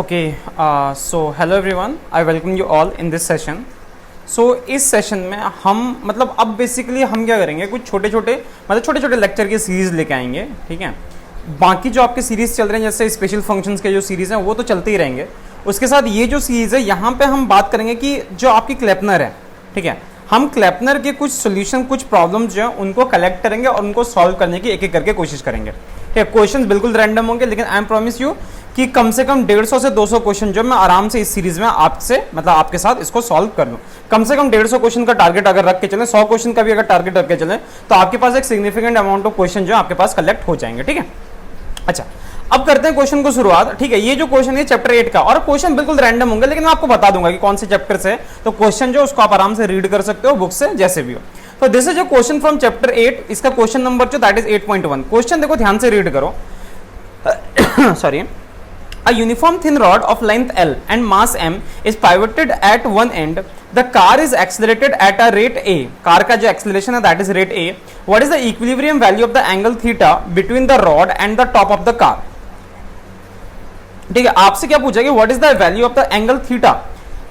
Okay, so hello everyone, I welcome you all in this session. So इस session में हम मतलब अब बेसिकली हम क्या करेंगे, कुछ छोटे छोटे लेक्चर की सीरीज लेके आएंगे. ठीक है, बाकी जो आपके सीरीज चल रहे हैं जैसे स्पेशल फंक्शंस के जो सीरीज हैं वो तो चलते ही रहेंगे. उसके साथ ये जो सीरीज है यहाँ पे हम बात करेंगे कि जो आपकी क्लेपनर है, ठीक है, हम क्लेपनर के कुछ सोल्यूशन, कुछ प्रॉब्लम्स जो है उनको कलेक्ट करेंगे और उनको सॉल्व करने की एक एक करके कोशिश करेंगे. ठीक है, क्वेश्चंस बिल्कुल रैंडम होंगे, लेकिन आई एम प्रॉमिस यू कि कम से कम 150 से 200 क्वेश्चन जो मैं आराम से इस सीरीज में आपसे मतलब आपके साथ इसको सॉल्व कर लूँ. कम से कम 150 क्वेश्चन का टारगेट अगर रख के चले, 100 क्वेश्चन का भी अगर टारगेट रख के चले तो आपके पास एक सिग्निफिकेंट अमाउंट ऑफ क्वेश्चन जो आपके पास कलेक्ट हो जाएंगे. ठीक है, अच्छा अब करते हैं क्वेश्चन को शुरुआत. ठीक है, ये जो क्वेश्चन है चैप्टर 8 का, और क्वेश्चन बिल्कुल रैंडम होंगे, लेकिन मैं आपको बता दूंगा कि कौन से चैप्टर से, तो क्वेश्चन जो उसको आप आराम से रीड कर सकते हो बुक से जैसे भी हो. तो this is a question from chapter 8. इसका क्वेश्चन नंबर जो दैट इज 8.1. क्वेश्चन देखो ध्यान से रीड करो. Sorry, a uniform thin rod of length L and mass m is pivoted at one end. The car is accelerated at a rate a. car का जो acceleration है that is rate a. What is the equilibrium value of the angle theta between the rod and the top of the car? ठीक है, आपसे क्या पूछा कि what is the value of the angle theta?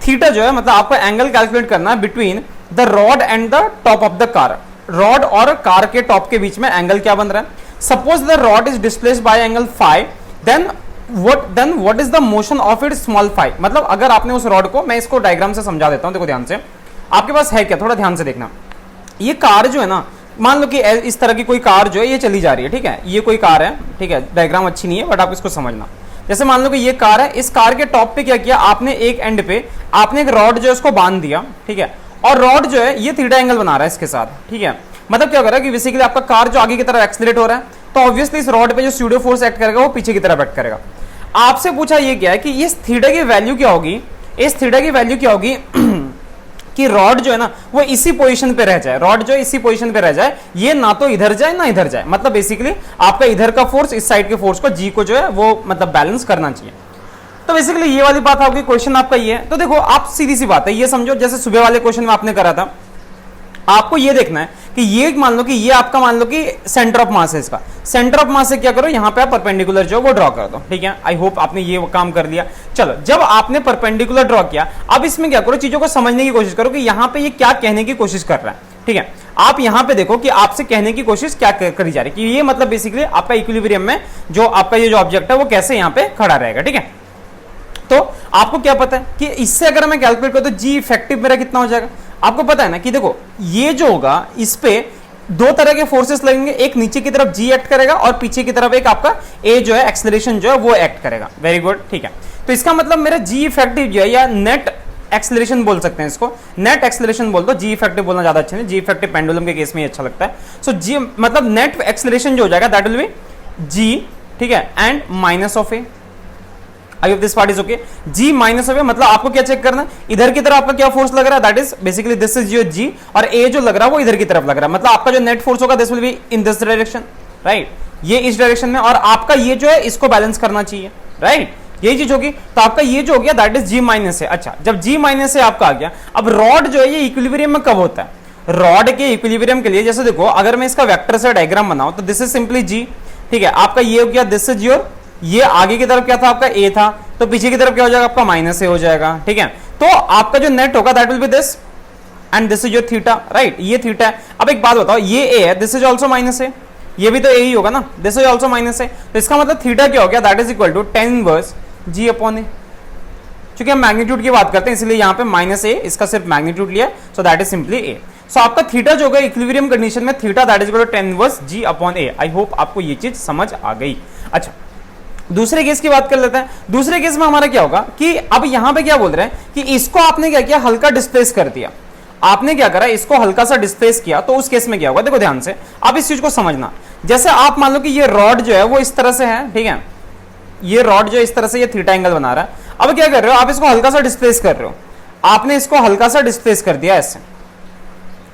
Theta जो है मतलब आपको एंगल कैलकुलेट करना है between the rod and the top of the car. Rod और कार के टॉप के बीच में एंगल क्या बन रहा है. Suppose the rod is displaced by angle phi, then what is the motion of its small phi. मतलब अगर आपने उस रॉड को, मैं इसको डायग्राम से समझा देता हूं, देखो ध्यान से. आपके पास है क्या, थोड़ा ध्यान से देखना. ये कार जो है ना, मान लो कि इस तरह की कोई कार जो है ये चली जा रही है. ठीक है, ये कोई कार है. ठीक है, डायग्राम अच्छी नहीं है बट आप इसको समझना. जैसे मान लो कि ये कार है, इस कार के टॉप पे क्या किया आपने, एक एंड पे आपने एक रॉड जो है उसको बांध दिया. ठीक है, और रॉड जो है ये थीटा एंगल बना रहा है इसके साथ. ठीक है, मतलब क्या कर रहा है कि बेसिकली आपका कार जो आगे की तरफ एक्सीलरेट हो रहा है, तो ऑब्वियसली इस रॉड पे जो स्यूडो फोर्स एक्ट करेगा वो पीछे की तरफ एक्ट करेगा. आपसे पूछा ये क्या है कि इस थीटा की वैल्यू क्या होगी, इस थीटा की वैल्यू क्या होगी कि रॉड जो है ना वो इसी पोजीशन पे रह जाए. रॉड जो है इसी पोजीशन पे रह जाए, ये ना तो इधर जाए ना इधर जाए. मतलब बेसिकली आपका इधर का फोर्स इस साइड के फोर्स को जी को जो है वो मतलब बैलेंस करना चाहिए. तो बेसिकली ये वाली बात होगी. क्वेश्चन आपका ये है. तो देखो आप सीधी सी बात है, ये समझो जैसे सुबह वाले क्वेश्चन में आपने करा था, आपको ये देखना है कि ये मान लो कि ये आपका मान लो कि सेंटर ऑफ मास है. इसका सेंटर ऑफ मास से क्या करो, यहां पे आप परपेंडिकुलर जो वो ड्रॉ कर दो. ठीक है, आई होप आपने ये काम कर लिया. चलो, जब आपने परपेंडिकुलर ड्रॉ किया, अब इसमें क्या करो, चीजों को समझने की कोशिश करो कि यहां पे ये क्या कहने की कोशिश कर रहा है. ठीक है, आप यहां पे देखो कि आपसे कहने की कोशिश क्या करी जा रही है कि ये मतलब बेसिकली आपका इक्विलिब्रियम में जो आपका ये जो ऑब्जेक्ट है वो कैसे यहां पे खड़ा रहेगा. ठीक है, तो आपको क्या पता है कि इससे अगर मैं कैलकुलेट करूं तो जी इफेक्टिव मेरा कितना हो जाएगा. आपको पता है ना कि देखो ये जो होगा इस पे दो तरह के फोर्सेस लगेंगे. एक नीचे की तरफ जी एक्ट करेगा और पीछे की तरफ एक आपका ए जो है एक्सेलरेशन जो है वो एक्ट करेगा. Very good. ठीक है, तो इसका मतलब मेरा जी इफेक्टिव जो है या नेट एक्सेलरेशन बोल सकते हैं इसको, नेट एक्सेलरेशन बोल दो. जी इफेक्टिव बोलना ज्यादा अच्छा नहीं, जी इफेक्टिव पेंडुलम के केस में अच्छा लगता है. सो जी मतलब नेट एक्सेलरेशन जो हो जाएगा दैट विल बी जी. ठीक है, and minus of A. I hope this part is okay. G minus of A मतलब आपको क्या चेक करना है, इधर की तरफ आपका क्या फोर्स लग रहा है, that is basically this is your G, और ए जो लग रहा है वो इधर की तरफ लग रहा है. मतलब आपका जो नेट फोर्स होगा this will be in this direction. Right, ये इस डायरेक्शन में, और आपका ये जो है इसको बैलेंस करना चाहिए. राइट, यही चीज होगी. तो आपका ये जो हो गया दैट इज जी माइनस ए. अच्छा, जब जी माइनस ए आपका आ गया, अब रॉड जो है ये इक्विलिब्रियम में कब होता है. रॉड के इक्विलिब्रियम के लिए जैसे देखो, अगर मैं इसका वेक्टर से डायग्राम बनाऊं तो दिस इज सिंपली जी. ठीक है, आपका ये हो गया दिस इज योर, ये आगे की तरफ क्या था आपका ए था, तो पीछे की तरफ क्या हो जाएगा आपका माइनस ए हो जाएगा. ठीक है, तो आपका जो नेट होगा that will be this and this is your theta. Right, ये थीटा है. अब एक बात बताओ, ये ए है, this is also minus A, ये भी तो ए ही होगा ना, this is also minus A. तो इसका मतलब थीटा क्या हो गया, that is equal to tan inverse ji upon A. क्योंकि हम मैग्नीट्यूड की बात करते हैं इसलिए यहाँ पे माइनस ए, इसका सिर्फ मैग्नीट्यूड लिया, so that is simply a. So आपका थीटा जो होगा इक्विलिब्रियम कंडीशन में theta that is equal to tan inverse ji upon a. I hope आपको ये चीज समझ आ गई. अच्छा, दूसरे केस की बात कर लेते हैं. दूसरे केस में हमारा क्या होगा कि अब यहां पे क्या बोल रहे हैं कि इसको आपने क्या किया, हल्का डिस्प्लेस कर दिया. आपने क्या करा, इसको हल्का सा डिस्प्लेस किया, तो उस केस में क्या होगा, देखो ध्यान से अब इस चीज को समझना. जैसे आप मान लो कि ये रॉड जो है वो इस तरह से है. ठीक है, ये रॉड जो इस तरह से ये थीटा एंगल बना रहा है. अब क्या कर रहे हो, आप इसको हल्का सा डिस्प्लेस कर रहे हो. आपने इसको हल्का सा डिस्प्लेस कर दिया ऐसे.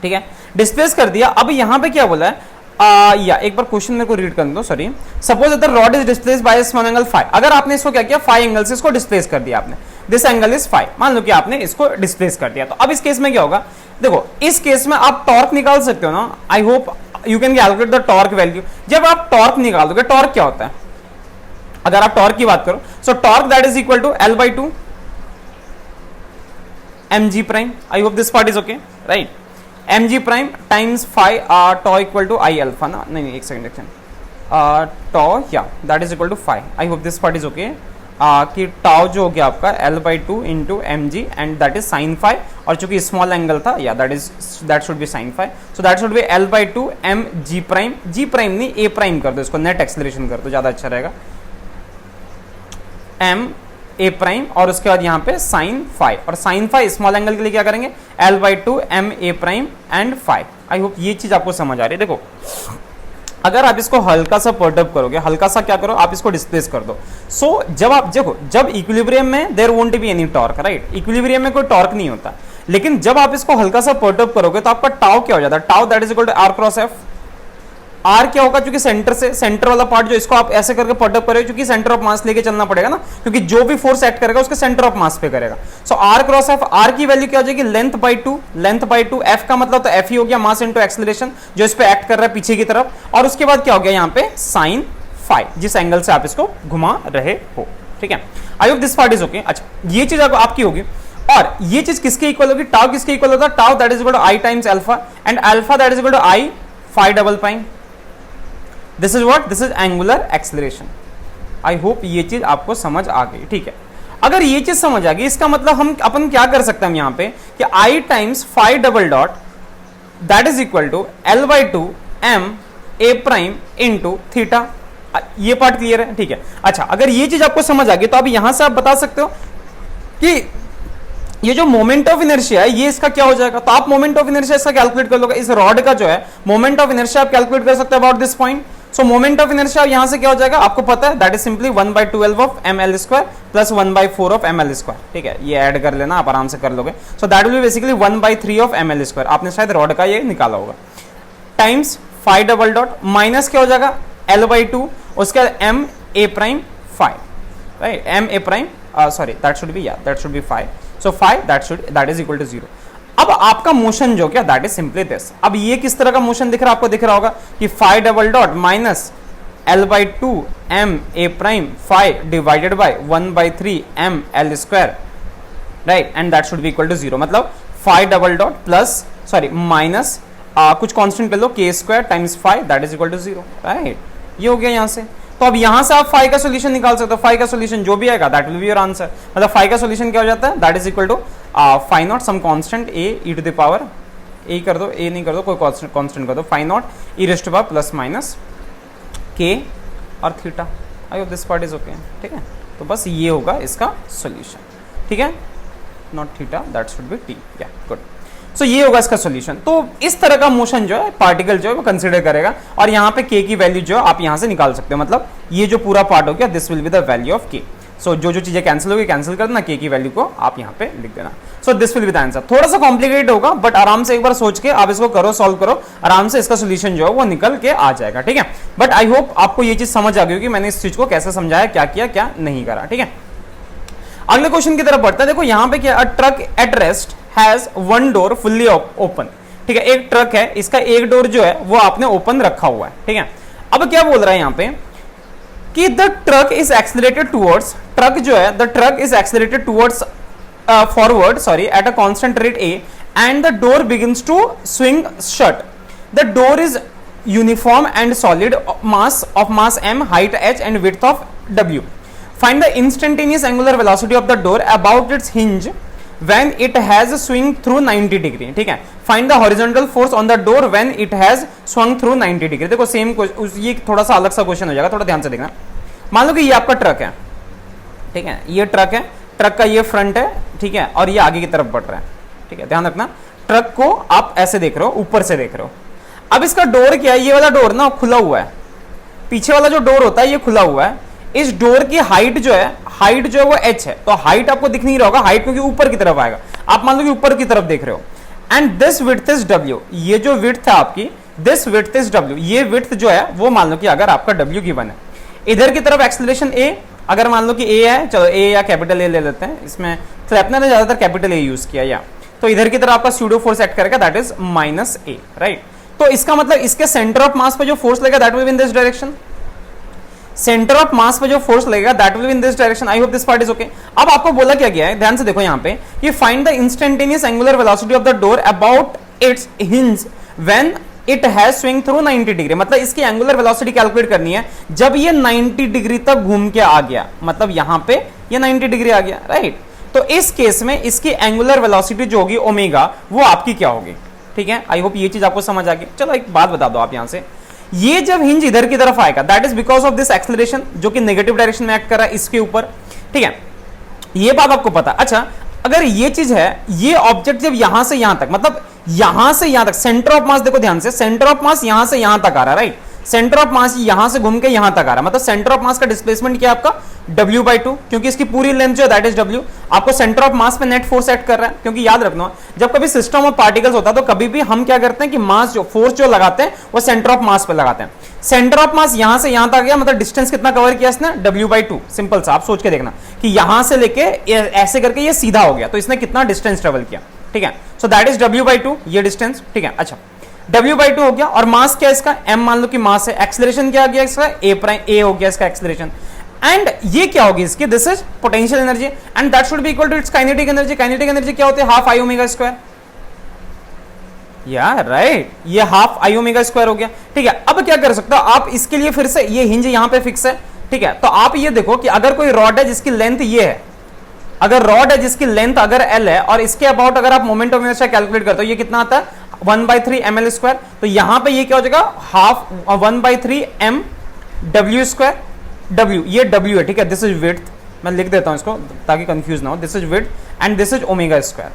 ठीक है, डिस्प्लेस कर दिया. अब यहां पे क्या बोला है, या एक बार क्वेश्चन मेरे को रीड कर दो. Sorry, suppose the rod is displaced by small angle phi. अगर आपने इसको क्या किया, फाई एंगल से इसको डिस्प्लेस कर दिया आपने, दिस एंगल इज फाई, मान लो कि आपने इसको डिस्प्लेस कर दिया. तो अब इस केस में क्या होगा, देखो इस केस में आप टॉर्क निकाल सकते हो ना. I hope you can calculate the torque value. जब आप टॉर्क निकालोगे, टॉर्क क्या होता है, अगर आप टॉर्क की बात करो, so torque that is equal to L by 2 mg prime. I hope this part is okay, right? mg prime times phi tau equal to I alpha ना, नहीं एक सेकंड tau या that is equal to phi. I hope this part is okay. कि tau जो हो गया आपका L by 2 into mg and that is sin phi, और चूंकि स्मॉल एंगल था या that should B sin phi, so that should be L by 2 mg prime. g prime नहीं a prime कर दो, इसको नेट एक्सेलरेशन कर दो, ज्यादा अच्छा रहेगा. m a प्राइम और उसके बाद यहाँ पे साइन फाई, और साइन फाई स्मॉल एंगल के लिए क्या करेंगे L by 2 m a prime and phi. I hope ये चीज आपको समझ आ रही है. देखो अगर आप इसको हल्का सा पर्टअप करोगे, हल्का सा क्या करो, आप इसको डिस्प्लेस कर दो. सो जब आप देखो, जब इक्विलिब्रियम में there won't be any torque, right? Equilibrium में कोई टॉर्क नहीं होता, लेकिन जब आप इसको हल्का सा पर्टअप करोगे तो आपका टाउ क्या हो जाता है, tau that is equal to r cross f. R क्या होगा, क्योंकि सेंटर वाला पार्ट जो इसको आप ऐसे करके पर्टअप करोगे, क्योंकि सेंटर ऑफ मास लेके चलना पड़ेगा ना, क्योंकि जो भी फोर्स एक्ट करेगा उसके सेंटर ऑफ मास पे करेगा. सो आर क्रॉस एफ, आर की वैल्यू क्या हो जाएगी, लेंथ बाई टू. एफ का मतलब तो एफ ही हो गया, मास इनटू एक्सेलरेशन जो इस पे एक्ट कर रहा है पीछे की तरफ, और उसके बाद क्या हो गया यहाँ पे साइन फाई, जिस एंगल से आप इसको घुमा रहे हो. ठीक है, आई hope this part is okay. अच्छा, ये चीज आपकी होगी, और ये चीज किसके इक्वल होगी, टाउ किसके इक्वल होता है, tau that is equal to I times alpha, and alpha that is equal to I phi double prime. This is what, this is angular acceleration. I hope ये चीज आपको समझ आ गई. ठीक है, अगर ये चीज समझ आ गई, इसका मतलब हम अपन क्या कर सकते हैं हम यहाँ पे कि I times phi double dot that is equal to L by 2 m a prime into theta. ये पार्ट क्लियर है? ठीक है. अच्छा, अगर ये चीज आपको समझ आ गई तो अब यहां से आप बता सकते हो कि ये जो मोमेंट ऑफ इनर्शिया है ये इसका क्या हो जाएगा. तो आप मोमेंट ऑफ इनर्शिया इसका कैलकुलेट कर लोगे. इस रॉड का जो है मोमेंट ऑफ इनर्शिया आप कैलकुलेट कर सकते हो about this point. So moment of inertia यहां से क्या हो जाएगा आपको पता है, that is simply 1/12 of ml square plus 1/4 of ml square. ठीक है, ये ऐड कर लेना, आप आराम से कर लोगे. So that will be basically 1/3 of ml square. आपने शायद रॉड का ये निकाला होगा, times phi double dot minus क्या हो जाएगा L by 2, उसके बाद m a prime phi, right? m a prime, sorry that should be, या that should be phi. So phi that is equal to 0. अब आपका मोशन जो क्या, दैट इज सिंपली दिस. अब ये किस तरह का मोशन दिख रहा है आपको, दिख रहा होगा कि phi double dot minus L by 2 m a prime phi divided by 1/3 m L square, right? And that should be equal to 0. मतलब phi double dot plus sorry minus कुछ कांस्टेंट पे लो k square times phi that is equal to 0, right? ये हो गया यहां से. तो अब यहां से आप फाई का सॉल्यूशन निकाल सकते हो. फाई का सॉल्यूशन जो भी आएगा that will be your answer. मतलब फाई का सॉल्यूशन क्या हो जाता है, that is equal to phi not some constant a e to the power a कर दो, a नहीं कर दो, कोई कांस्टेंट कर दो, phi not e raise to power plus minus k और theta. I hope this part is okay. ठीक है, तो बस ये होगा इसका सॉल्यूशन. ठीक है, not theta, that should B t. या गुड. सो ये होगा इसका सॉल्यूशन. तो इस तरह का मोशन जो है पार्टिकल जो है वो कंसीडर करेगा, और यहाँ पे k की वैल्यू जो है आप यहाँ से निकाल सकते हो. मतलब ये जो पूरा पार्ट हो गया, this will be the value of k. सो जो चीजें कैंसिल होगी कैंसिल कर देना, k की वैल्यू को आप यहाँ पे लिख देना. So this will be the answer. थोड़ा सा कॉम्प्लिकेटेड होगा, बट आराम से एक बार सोच के आप इसको करो, सॉल्व करो, आराम से इसका सोल्यूशन जो है वो निकल के आ जाएगा. ठीक है, बट आई होप आपको ये चीज समझ आ गई होगी मैंने इस चीज को कैसे समझाया, क्या किया क्या नहीं करा. ठीक है, अगले क्वेश्चन की तरफ बढ़ता है. देखो यहाँ पे क्या, a truck at rest has one door fully open. ठीक है, एक ट्रक है, इसका एक डोर जो है वो आपने ओपन रखा हुआ है. ठीक है, अब क्या बोल रहा है यहाँ पे कि the truck is accelerated towards, truck जो है the truck is accelerated towards forward sorry at a constant rate a and the door begins to swing shut. The door is uniform and solid, mass m, height h and width of w. Find the instantaneous angular velocity of the door about its hinge when it has swung through 90 degree. ठीक है, find the horizontal force on the door when it has swung through 90 degree. देखो same ये थोड़ा सा अलग सा question हो जाएगा, थोड़ा ध्यान से देखना. मान लो कि ये आपका ट्रक है, ठीक है, ये ट्रक है, ट्रक का ये फ्रंट है, ठीक है, और ये आगे की तरफ बढ़ रहा है. ठीक है, ध्यान रखना, ट्रक को आप ऐसे देख रहे हो, ऊपर से देख रहे हो. अब इसका डोर क्या है, ये वाला डोर ना खुला हुआ है, पीछे वाला जो डोर होता है ये खुला हुआ है. इस डोर की हाइट जो है वो h है, तो हाइट आपको दिख नहीं रहा होगा, हाइट क्योंकि ऊपर की तरफ आएगा. आप मान लो कि ऊपर की तरफ देख रहे हो. And this width is w, ये जो विड्थ है आपकी, दिस विड्थ इज w, ये विड्थ जो है वो मान लो कि अगर आपका w गिवन है, इधर की तरफ एक्सेलरेशन a, अगर मान लो कि a है, चलो a या कैपिटल a ले लेते हैं, इसमें फ्लैपनर ने ज्यादातर कैपिटल a यूज किया, या तो इधर की तरफ आपका स्यूडो फोर्स एक्ट करेगा, that is minus a, right? तो इसका मतलब इसके सेंटर ऑफ मास पे जो फोर्स लगेगा that will be in this direction. Centre of mass पे जो फोर्स लगेगा that will be in this direction. I hope this part is okay. अब आपको बोला क्या गया है, ध्यान से देखो यहाँ पे कि find the instantaneous angular velocity of the door about it's hinge when it has swing through 90 degree. मतलब इसकी एंगुलर वेलोसिटी कैलकुलेट करनी है जब ये 90 डिग्री तक घूम के आ गया, मतलब यहां पे ये 90 डिग्री आ गया, राइट। तो इस केस में इसकी एंगुलर वेलोसिटी जो होगी ओमेगा, वो आपकी क्या होगी, ठीक है। आई होप ये चीज आपको समझ आ गई। चलो एक बात बता दो आप यहां से, ये जब हिंज इधर की तरफ आएगा that is because of this acceleration जो कि नेगेटिव डायरेक्शन में एक्ट कर रहा है इसके ऊपर, ठीक है। ये बात आपको पता। अच्छा, अगर ये चीज है, ये ऑब्जेक्ट जब यहां से यहां तक, मतलब यहां से यहां तक, सेंटर ऑफ मास देखो ध्यान से, सेंटर ऑफ मास यहां से यहां तक आ रहा है, राइट। सेंटर ऑफ मास यहां से घूम के यहां तक आ रहा है, मतलब सेंटर ऑफ मास का डिस्प्लेसमेंट क्या है आपका W/2, क्योंकि इसकी पूरी लेंथ जो है दैट इज W। आपको सेंटर ऑफ मास पे नेट फोर्स एक्ट कर रहा है, क्योंकि याद रखना जब कभी सिस्टम ऑफ पार्टिकल्स होता है तो कभी भी हम क्या करते हैं कि मास जो फोर्स जो लगाते हैं वो सेंटर ऑफ मास पे लगाते हैं। सेंटर ऑफ मास यहां से यहां तक गया, मतलब डिस्टेंस कितना कवर किया इसने, W/2। सिंपल सा आप सोच के देखना कि यहां से लेके ऐसे करके ये सीधा हो गया, तो इसने कितना डिस्टेंस ट्रेवल किया, ठीक है। सो दैट इज W/2 ये डिस्टेंस, ठीक है। अच्छा, W/2 हो गया, और मास क्या इसका m, मान लो कि मास है। एक्सेलरेशन क्या आ गया इसका a' हो गया इसका एक्सेलरेशन। एंड ये क्या होगी इसकी, this is potential energy and that should be equal to its kinetic energy. Kinetic energy क्या होती है, हाफ I ओमेगा स्क्वायर, या राइट, ये हाफ I ओमेगा स्क्वायर हो गया, ठीक है। अब क्या कर सकते हो आप इसके लिए, फिर से ये हिंज यहां पे फिक्स है, ठीक है। तो आप ये देखो कि अगर कोई रॉड है जिसकी लेंथ ये है, अगर रॉड है जिसकी लेंथ अगर L है और इसके अबाउट अगर आप मोमेंट ऑफ इनर्शिया कैलकुलेट करते हो, ये कितना आता है 1/3 ml स्क्वायर। तो यहां पे ये क्या हो जाएगा, half 1/3 m w square. W ये W है, ठीक है। दिस इज विड्थ, मैं लिख देता हूं इसको ताकि कंफ्यूज ना हो। This is width and this is omega square,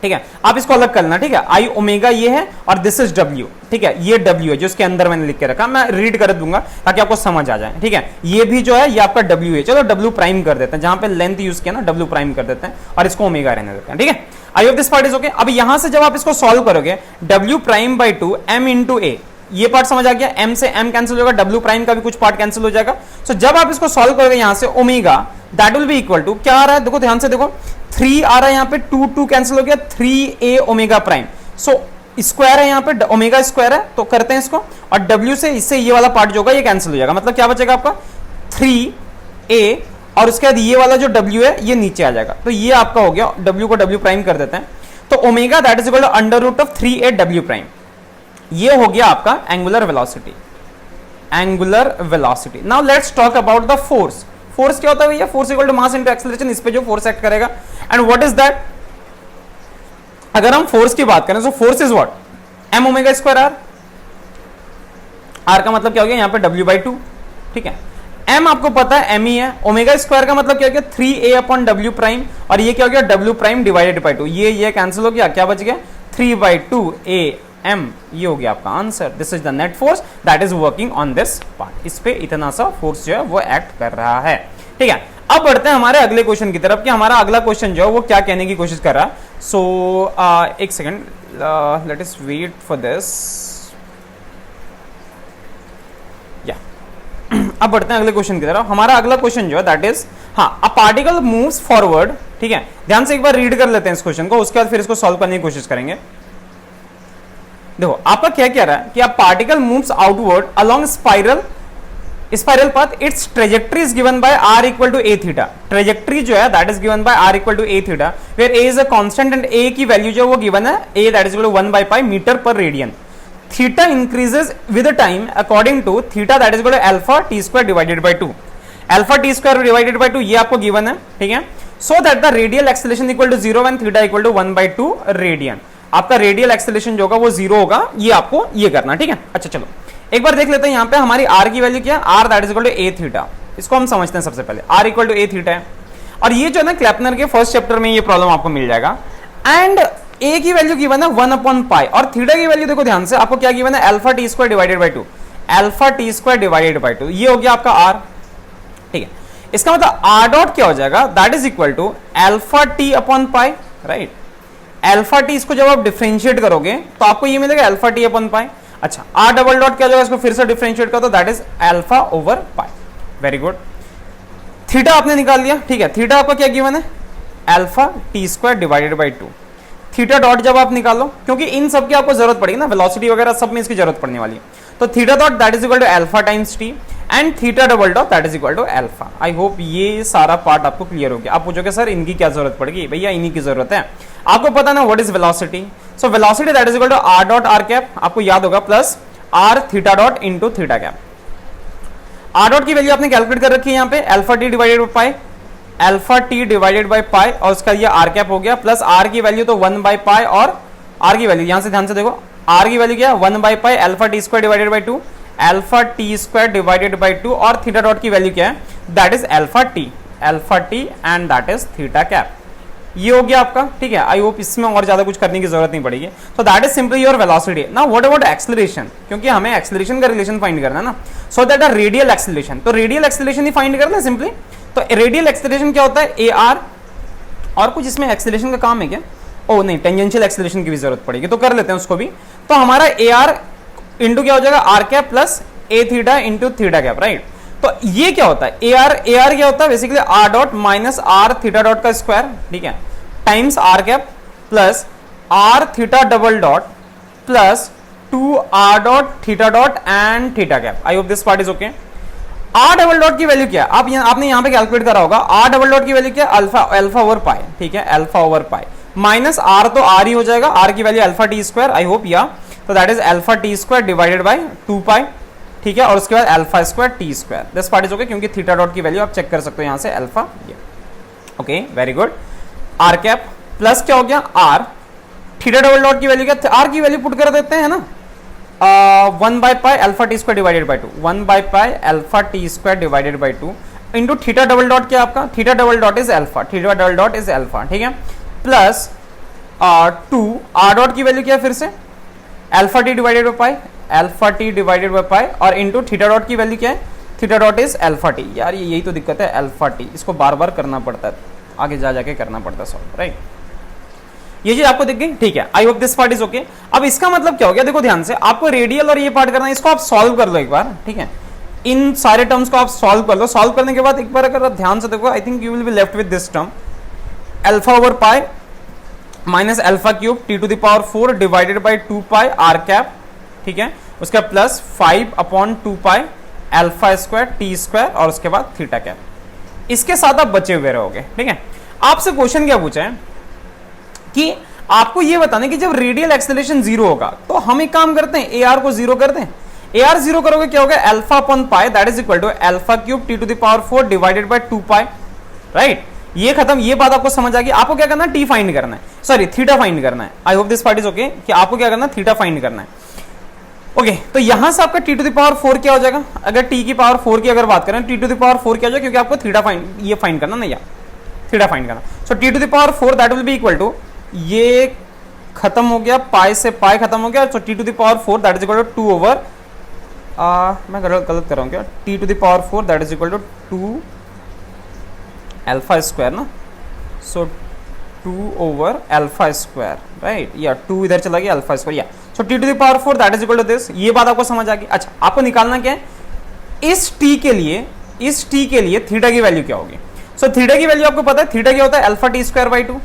ठीक है। आप इसको अलग कर लेना, ठीक है। I ओमेगा ये है और दिस इज W, ठीक है। ये W है जो इसके अंदर मैंने लिख के रखा, मैं रीड कर दूंगा ताकि आपको समझ आ जाए, ठीक है। ये भी जो है ये आपका W है। चलो W प्राइम कर देते हैं, जहां पे लेंथ यूज किया ना W प्राइम कर देते हैं और इसको ओमेगा रहने देते हैं, ठीक है। आई hope this part is okay. अब यहां से जब आप इसको सॉल्व करोगे W'/2 m इंटू a, ये पार्ट समझ आ गया। m से m कैंसिल हो जाएगा, W प्राइम का भी कुछ पार्ट कैंसिल हो जाएगा। सो जब आप इसको सॉल्व करोगे यहां से omega that will be equal to क्या आ रहा है, देखो ध्यान से देखो, 3 आ रहा है यहाँ पे, 2 कैंसिल हो गया, 3a omega prime. So square है यहाँ पे, ओमेगा स्क्वायर है, तो करते हैं इसको, और W से इससे ये वाला पार्ट जो होगा ये कैंसिल हो जाएगा। मतलब क्या बचेगा आपका 3a, और उसके बाद ये वाला जो W है ये नीचे आ जाएगा। तो ये आपका हो गया, W को W प्राइम कर देते हैं, तो omega that is equal to under root of 3a W prime. ये हो गया आपका angular velocity, angular velocity. Now let's talk about the force. Force क्या होता है भैया, force equal to mass into acceleration, इस पे जो फोर्स एक्ट करेगा। एंड व्हाट इज दैट, अगर हम फोर्स की बात करें, so force is what, m omega square r। r का मतलब क्या हो गया यहाँ पे W/2, ठीक है। m आपको पता है m ही है, ओमेगा स्क्वायर का मतलब क्या हो गया 3a अपॉन W प्राइम, और ये क्या हो गया W प्राइम डिवाइडेड बाय 2, ये कैंसिल हो गया, क्या बच गया 3/2a m। ये हो गया आपका answer. This is the net force that is working on this part. इस पे इतना सा फोर्स जो है वो एक्ट कर रहा है, ठीक है। अब बढ़ते हैं हमारे अगले क्वेश्चन की तरफ कि हमारा अगला क्वेश्चन जो है वो क्या कहने की कोशिश कर रहा है। सो एक second, let us wait for this. या अब बढ़ते हैं अगले क्वेश्चन की तरफ। हमारा अगला क्वेश्चन जो है दैट इज, हाँ, अ पार्टिकल मूव्स फॉरवर्ड, ठीक है। ध्यान से एक बार रीड कर लेते हैं इस क्वेश्चन को, उसके बाद फिर इसको सॉल्व करने की कोशिश करेंगे। देखो आपका क्या कह रहा है कि अब particle moves outward along spiral path, its trajectory is given by r equal to a theta. Trajectory जो है that is given by r equal to a theta, where a is a constant and a की value जो वो given है a that is equal to 1/π metre per radian. Theta increases with time according to theta that is equal to alpha t square divided by 2। Alpha t square divided by 2 ये आपको given है, ठीक है। So that the radial acceleration equal to 0 when theta equal to 1/2 radian. आपका radial acceleration जो होगा वो 0 होगा, ये आपको ये करना, ठीक है। अच्छा चलो एक बार देख लेते हैं यहाँ पे हमारी r की वैल्यू क्या है, r that is equal to a theta. इसको हम समझते हैं सबसे पहले, r equal to a theta है, और ये जो है ना क्लैपनर के फर्स्ट चैप्टर में ये प्रॉब्लम आपको मिल जाएगा। एंड a की वैल्यू गिवन है 1/π, और थीटा की वैल्यू देखो ध्यान से, आपको क्या गिवन है alpha t square divided by 2, alpha t square divided by 2, ये हो गया आपका r, ठीक है। इसका मतलब r डॉट क्या हो जाएगा, that is equal to alpha t upon pi, right. Alpha t इसको जब आप डिफरेंशिएट करोगे तो आपको ये मिलेगा अल्फा टी अपॉन पाई। अच्छा, आर डबल डॉट क्या जाएगा, इसको फिर से डिफरेंशिएट करो तो that is alpha over pi. Very good. Theta आपने निकाल लिया, ठीक है। थीटा आपका क्या गिवन है, alpha t square divided by 2। Theta dot जब आप निकालो, क्योंकि इन सब की आपको जरूरत पड़ेगी ना, वेलोसिटी वगैरह सब में इसकी जरूरत पड़ने वाली है, तो theta dot that is equal to alpha times t. And theta double dot that is equal to alpha. I hope ये सारा पार्ट आपको क्लियर हो गया। आप पूछोगे सर इनकी क्या जरूरत पड़ेगी, भैया इन्हीं की जरूरत है। आपको पता ना what is velocity, so velocity that is equal to r dot r cap, आपको याद होगा, plus r theta dot into theta cap. R dot की वैल्यू आपने कैलकुलेट कर रखी है यहाँ पे, alpha t divided by pi, alpha t divided by pi, और उसका ये आर कैप हो गया, प्लस आर की वैल्यू तो 1 बाय पाई, और आर की वैल्यू यहां से ध्यान से देखो, आर की वैल्यू क्या है 1 bye pi alpha t square divided by 2, alpha t square divided by 2, और थीटा डॉट की वैल्यू क्या है, that is alpha T and that is theta cap. ये हो गया आपका, ठीक है। आई होप इसमें और ज्यादा कुछ करने की जरूरत नहीं पड़ेगी। सो that is simply your velocity. Now what about acceleration, क्योंकि हमें एक्सेलरेशन का रिलेशन फाइंड करना है ना, so that a radial acceleration, तो रेडियल एक्सेलरेशन ही फाइंड करना है सिंपली। तो रेडियल एक्सेलरेशन क्या होता है, ए आर, और कुछ इसमें एक्सेलरेशन का काम है क्या, ओ नहीं, टेंजेंशियल एक्सेलरेशन की भी जरूरत पड़ेगी, तो कर लेते हैं उसको भी। तो हमारा ए आर इंटू क्या हो जाएगा, r cap plus a theta into theta cap, right. तो ये क्या होता है, ए आर क्या होता है basically r dot minus r theta dot का स्क्वायर, ठीक है, times r cap plus r theta double dot plus 2 r dot theta dot and theta cap. I hope this part is okay. R double dot की value क्या है, आपने यहां पे calculate करा होगा, आर डबल डॉट की वैल्यू क्या है, अल्फा ओवर पाई, ठीक है, alpha over pi, minus r तो आर ही हो जाएगा, आर की value alpha t square, I hope या, तो that is alpha t square divided by 2 pi, ठीक है, और उसके बाद alpha square t square. This part is okay, क्योंकि थीटा डॉट की वैल्यू आप चेक कर सकते हो यहां से alpha, okay, very good. R cap plus क्या हो गया आर, थीटा डबल डॉट की वैल्यू क्या, आर की वैल्यू पुट कर देते हैं ना, 1 bye pi alpha t square divided by 2, 1 bye pi alpha t square divided by 2 into theta double dot क्या आपका, theta double dot is alpha, theta double dot is alpha, ठीक है, plus 2 r dot की value क्या है फिर से alpha t divided by pi, alpha t divided by pi, और इंटू थीटा डॉट की वैल्यू क्या है, theta dot is alpha T. यार यही तो दिक्कत है, अल्फा टी, इसको बार बार करना पड़ता है, आगे जा जाके करना पड़ता है सॉल्व, राइट। ये चीज आपको दिख गई, ठीक है। आई hope this part is okay. अब इसका मतलब क्या हो गया, देखो ध्यान से, आपको रेडियल और ये पार्ट करना है, इसको आप सॉल्व कर लो एक बार, ठीक है, इन सारे टर्म्स को आप सॉल्व कर लो। सॉल्व करने के बाद एक बार अगर आप ध्यान से देखो, I think you will be left with this term, alpha over pi minus alpha cube t to the power 4 divided by 2 pi r cap, ठीक है, उसका plus 5 upon 2 pi alpha square t square, और उसके बाद theta cap. इसके साथ आप बचे हुए रहोगे, ठीक है। आपसे क्वेश्चन क्या पूछा है कि आपको ये बताना कि जब रेडियल एक्सेलरेशन 0 होगा तो हम एक काम करते हैं, ए आर को 0 कर दें। ए आर 0 करोगे क्या होगा, alpha upon pi that is equal to alpha cube t to the power 4 divided by 2 pi, right. ये खत्म, ये बात आपको समझ आ गई। आपको क्या करना है, टी फाइंड करना है, सॉरी थीटा फाइंड करना है। आई hope this part is okay, कि आपको क्या करना है, थीटा फाइंड करना है, ओके। तो यहां से आपका टी टू द पावर 4 क्या हो जाएगा, अगर टी की पावर 4 की अगर बात करें, टी टू द पावर 4 क्या हो जाएगा, क्योंकि आपको थीटा फाइंड, ये फाइंड करना नहीं, थीटा फाइंड करना। So T to the power 4 that will be equal to, ये खत्म हो गया, पाई से पाई खत्म हो गया, so T to the power 4 that is equal to 2 over, मैं गलत कर रहा हूं क्या, T to the power 4 that is equal to 2 alpha square ना, so 2 over alpha square, right, या 2 इधर चला गया अल्फा स्क्वायर, या so T to the power 4 that is equal to this. ये बात आपको समझ आ गई। अच्छा, आपको निकालना क्या है, इस टी के लिए थीटा की वैल्यू क्या होगी। सो थीटा की वैल्यू आपको पता है, थीटा क्या होता है, अल्फा टी स्क्वायर बाई 2।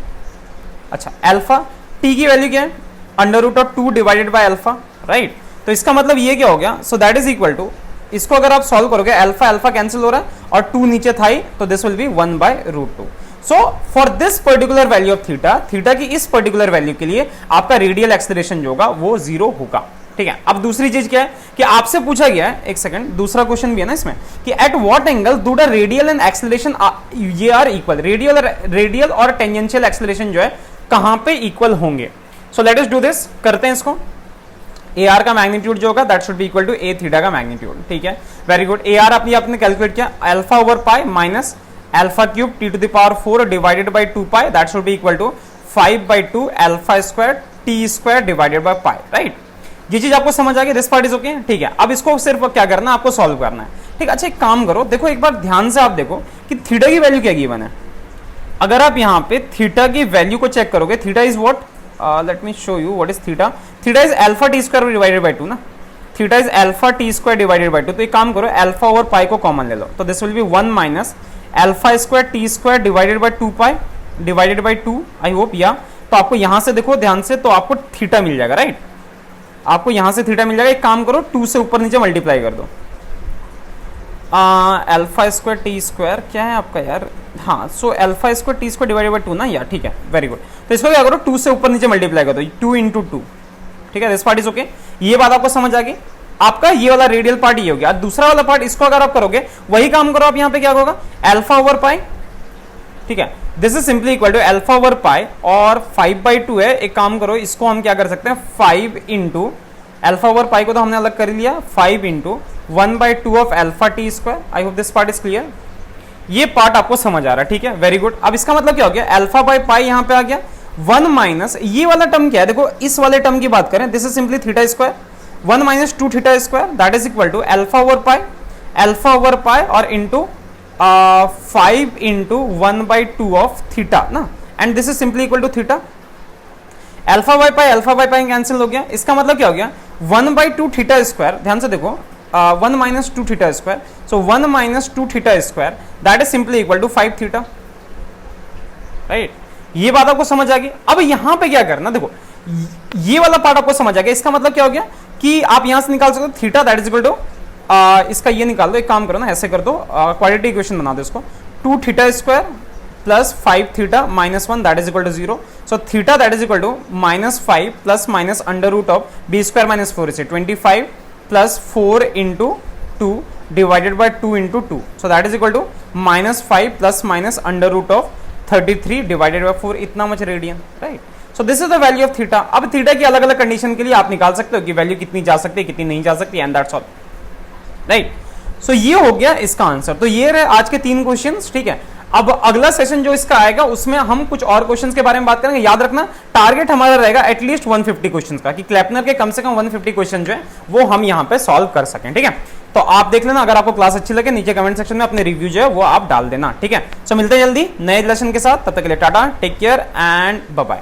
अच्छा, अल्फा टी की वैल्यू क्या है, under root of 2 divided by alpha, right. तो इसका मतलब ये क्या हो गया, so that is equal to, इसको अगर आप सॉल्व करोगे, अल्फा अल्फा कैंसिल हो रहा है और 2 नीचे था ही, तो this will be 1 by root 2। So for this particular value of theta, theta की इस पर्टिकुलर वैल्यू के लिए आपका रेडियल एक्सेलरेशन जो होगा वो 0 होगा, ठीक है। अब दूसरी चीज क्या है कि आपसे पूछा गया है, एक सेकंड, दूसरा क्वेश्चन भी है ना इसमें, कि at what angle do the radial and acceleration ये आर इक्वल, रेडियल और टेंजेंशियल एक्सेलरेशन जो है कहां पे इक्वल होंगे। So let us do this, करते हैं इसको। ए आर का मैग्नीट्यूड जो होगा that should be equal to a theta का मैग्नीट्यूड, ठीक है, वेरी गुड। ए आर आपने कैलकुलेट किया, alpha over pi minus alpha cube t to the power 4 divided by 2 pi that should be equal to 5/2 alpha square t square divided by pi, right. ये चीज आपको समझ आ गई, this part is okay, ठीक है। अब इसको सिर्फ क्या करना है, आपको सॉल्व करना है, ठीक। अच्छा, एक काम करो, देखो एक बार ध्यान से आप देखो कि थीटा की वैल्यू क्या गिवन है। अगर आप यहाँ पे थीटा की वैल्यू को चेक करोगे, theta is what, let me show you what is theta. Theta is alpha t square divided by 2 ना, theta is alpha t square divided by 2। तो एक काम करो, अल्फा ओवर पाई को कॉमन ले लो, तो this will be 1 minus alpha square t square divided by 2 pi divided by 2, I hope, या तो आपको यहां से देखो ध्यान से, तो आपको थीटा मिल जाएगा, राइट। आपको यहां से थीटा मिल जाएगा। एक काम करो, 2 से ऊपर नीचे मल्टीप्लाई कर दो, अल्फा स्क्वायर टी स्क्वायर क्या है आपका यार, हाँ, so alpha square t square divided by 2 ना यार, ठीक है, वेरी गुड। तो इसको क्या करो, 2 से ऊपर नीचे मल्टीप्लाई करो, 2 इंटू 2, ठीक है, दिस पार्ट इज ओके। ये बात आपको समझ आ गई। आपका ये वाला रेडियल पार्ट ये हो गया। दूसरा वाला पार्ट, इसको अगर आप करोगे वही काम करो आप, यहाँ पे क्या होगा, अल्फा ओवर पाई, ठीक है, this is simply equal to alpha over pi, और 5/2 है। एक काम करो, इसको हम क्या कर सकते हैं, 5 इंटू अल्फा ओवर पाई को तो हमने अलग कर लिया, 5 into 1/2 of alpha t square. I hope this part is clear. ये पार्ट आपको समझ आ रहा है, ठीक है, वेरी गुड। अब इसका मतलब क्या हो गया, अल्फा बाय पाई यहाँ पे आ गया, 1 माइनस ये वाला टर्म क्या है, देखो इस वाले टर्म की बात करें, this is simply theta square, 1 minus 2 theta square, that is equal to alpha over pi और इंटू 5 इंटू 1/2 ऑफ थीटा ना, and this is simply equal to theta. Alpha by pi cancel हो गया। इसका मतलब क्या हो गया, 1/2 थीटा स्क्वायर, ध्यान से देखो, 1 minus 2 theta square, so 1 minus 2 theta square that is simply equal to 5 theta, right. ये बात आपको समझ आ गई। अब यहां पे क्या करना, देखो ये वाला पार्ट आपको समझ आ गया। इसका मतलब क्या हो गया कि आप यहां से निकाल सकते हो theta that is equal to, इसका ये निकाल दो, एक काम करो ना, ऐसे कर दो, क्वाड्रेटिक इक्वेशन बना दो इसको, 2 theta square plus 5 theta minus 1 that is equal to 0, so theta that is equal to -5 plus minus under root of b square minus 4 इसे 25 plus 4 into 2 divided by 2 into 2, so that is equal to -5 plus minus under root of 33 divided by 4, इतना much radian, right. So this is the value of theta. अब theta की अलग अलग condition के लिए आप निकाल सकते हो कि वैल्यू कितनी जा सकती है, कितनी नहीं जा सकती, एंड दैट्स ऑल, राइट। सो ये हो गया इसका आंसर। तो ये रहे आज के 3 क्वेश्चंस, ठीक है। अब अगला सेशन जो इसका आएगा उसमें हम कुछ और क्वेश्चंस के बारे में बात करेंगे। याद रखना टारगेट हमारा रहेगा एटलीस्ट 150 क्वेश्चंस का, कि क्लैपनर के कम से कम 150 क्वेश्चन जो है वो हम यहाँ पे सॉल्व कर सकें, ठीक है। तो आप देख लेना, अगर आपको क्लास अच्छी लगे नीचे कमेंट सेक्शन में अपने रिव्यू जो है वो आप डाल देना, ठीक है। सो मिलते हैं जल्दी नए लेसन के साथ, तब तक के लिए टाटा, take care and bye bye.